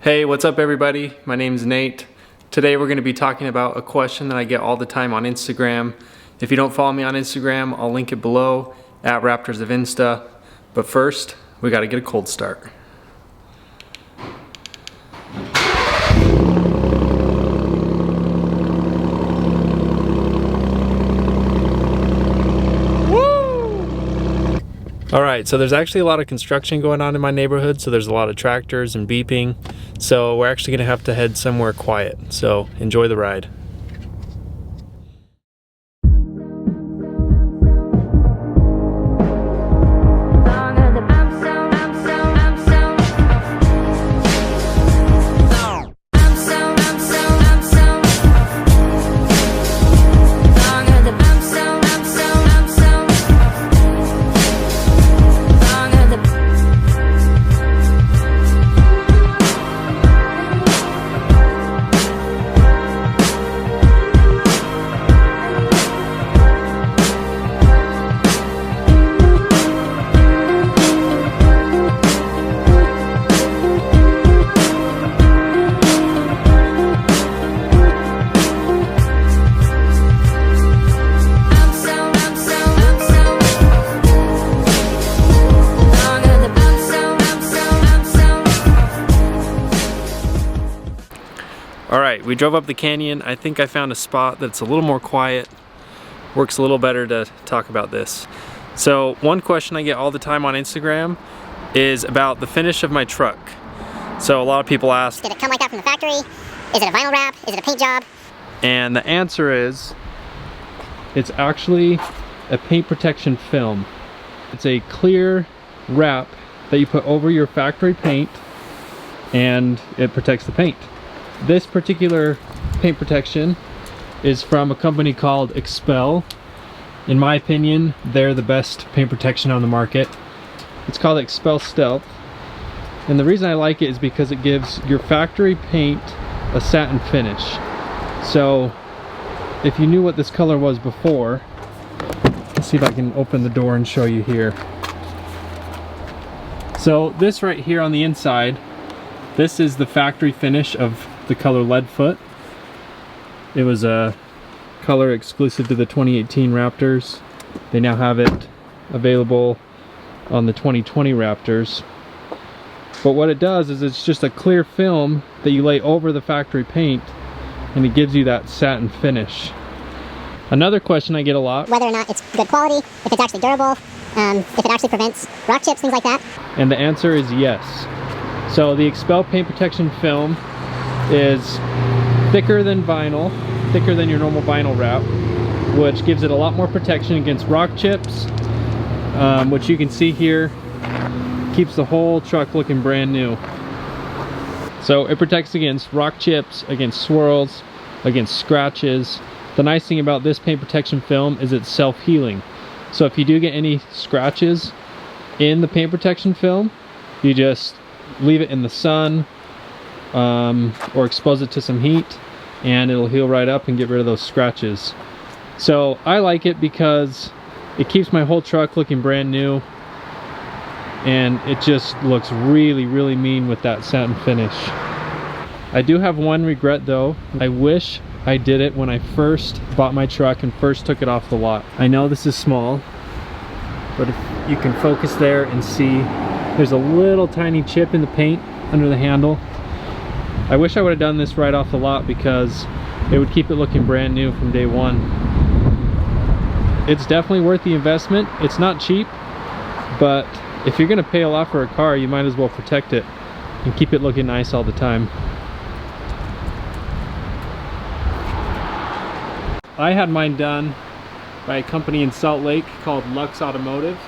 Hey, what's up everybody? My name's Nate. Today we're going to be talking about a question that I get all the time on Instagram. If you don't follow me on Instagram, I'll link it below at Raptors of Insta. But first, we got to get a cold start. Alright, so there's actually a lot of construction going on in my neighborhood, so there's a lot of tractors and beeping. So we're actually going to have to head somewhere quiet. So enjoy the ride. Alright, we drove up the canyon. I think I found a spot that's a little more quiet. Works a little better to talk about this. So one question I get all the time on Instagram is about the finish of my truck. So a lot of people ask, did it come like that from the factory? Is it a vinyl wrap? Is it a paint job? And the answer is, it's actually a paint protection film. It's a clear wrap that you put over your factory paint and it protects the paint. This particular paint protection is from a company called Xpel. In my opinion, they're the best paint protection on the market. It's called Xpel Stealth. And the reason I like it is because it gives your factory paint a satin finish. So if you knew what this color was before, let's see if I can open the door and show you here. So this right here on the inside, this is the factory finish of the color Leadfoot. It was a color exclusive to the 2018 Raptors. They now have it available on the 2020 Raptors. But what it does is it's just a clear film that you lay over the factory paint and it gives you that satin finish. Another question I get a lot, whether or not it's good quality, if it's actually durable, if it actually prevents rock chips, things like that. And the answer is yes. So the Xpel paint protection film is thicker than vinyl, thicker than your normal vinyl wrap, which gives it a lot more protection against rock chips, which you can see here keeps the whole truck looking brand new. So it protects against rock chips, against swirls, against scratches. The nice thing about this paint protection film is it's self-healing. So if you do get any scratches in the paint protection film, you just leave it in the sun or expose it to some heat and it'll heal right up and get rid of those scratches. So I like it because it keeps my whole truck looking brand new and it just looks really, really mean with that satin finish. I do have one regret though. I wish I did it when I first bought my truck and first took it off the lot. I know this is small, but if you can focus there and see, there's a little tiny chip in the paint under the handle. I wish I would have done this right off the lot because it would keep it looking brand new from day one. It's definitely worth the investment. It's not cheap, but if you're gonna pay a lot for a car, you might as well protect it and keep it looking nice all the time. I had mine done by a company in Salt Lake called Luxe Automotive.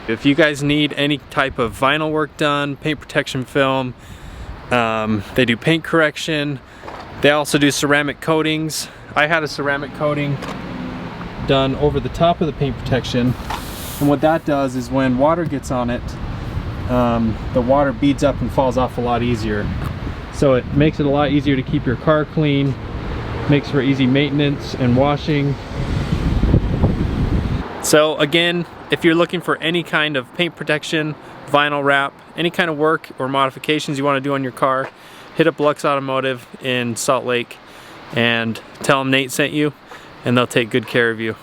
If you guys need any type of vinyl work done, paint protection film, they do paint correction. They also do ceramic coatings. I had a ceramic coating done over the top of the paint protection. And what that does is when water gets on it, the water beads up and falls off a lot easier. So it makes it a lot easier to keep your car clean, makes for easy maintenance and washing. So again, if you're looking for any kind of paint protection, vinyl wrap, any kind of work or modifications you want to do on your car, hit up Luxe Automotive in Salt Lake and tell them Nate sent you, and they'll take good care of you.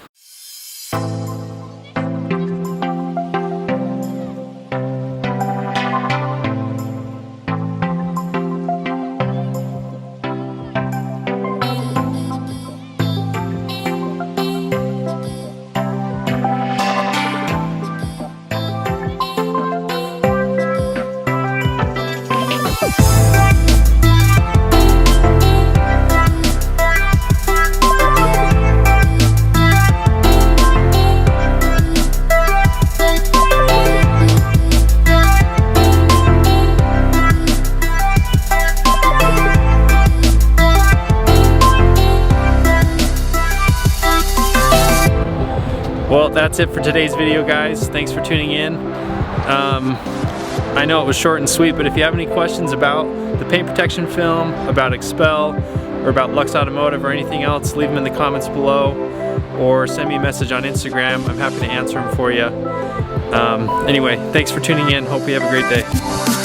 Well, that's it for today's video, guys. Thanks for tuning in. I know it was short and sweet, but if you have any questions about the paint protection film, about Xpel, or about Luxe Automotive or anything else, leave them in the comments below or send me a message on Instagram. I'm happy to answer them for you. Anyway, thanks for tuning in. Hope you have a great day.